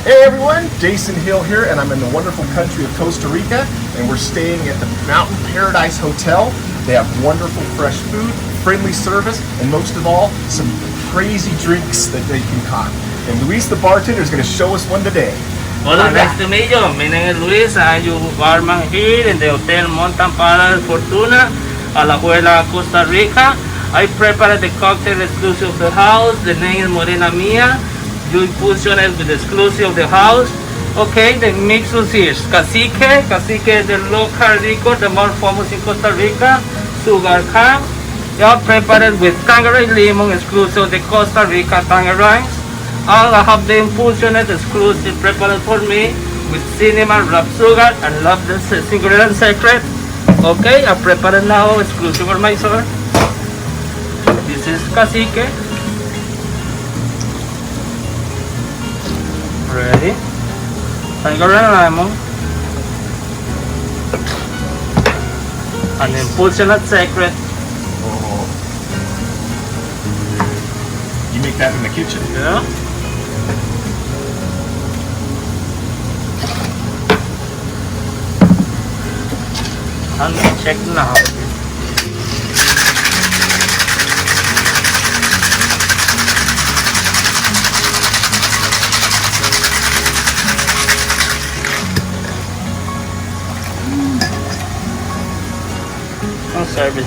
Hey everyone, Jason Hill here, and I'm in the wonderful country of Costa Rica, and we're staying at the Mountain Paradise Hotel. They have wonderful fresh food, friendly service, and most of all, some crazy drinks that they concoct. And Luis, the bartender, is going to show us one today. Hola, nice to meet you. My name is Luis. I'm your barman here in the Hotel Mountain Paradise Fortuna, Alajuela, Costa Rica. I prepare the cocktail exclusive of the house. The name is Morena Mia. You fusion it with the exclusive of the house. Okay, the mixes here. Cacique. Cacique is the local liquor, the more famous in Costa Rica. Sugar cane. You prepare it with tangerine-lemon, exclusive of the Costa Rica tangerines. I have the infusion exclusive prepared for me with cinnamon, rock sugar, and love the ingredient secret. Okay, I prepare it now exclusive for myself. This is Cacique. Ready? Tangerine-lemon. And infusion secret. Oh. You make that in the kitchen? Yeah. And check now. I'll serve it.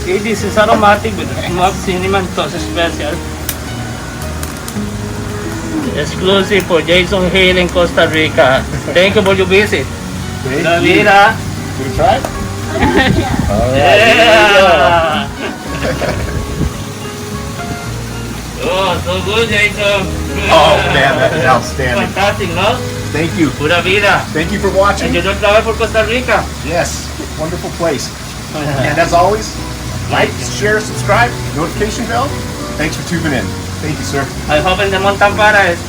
Okay, this is aromatic with smoked cinnamon toast special. Exclusive for Jason Hill in Costa Rica. Thank you for your visit. Thank La you. vida. Should we try it? All right. Yeah. Oh, so good, Jason. Oh man, that is outstanding. Fantastic, no? Thank you. Pura vida. Thank you for watching. And you don't travel for Costa Rica. Yes, wonderful place. And as always, like, share, subscribe, notification bell. Thanks for tuning in. Thank you, sir. I hope in the Mountain Paradise.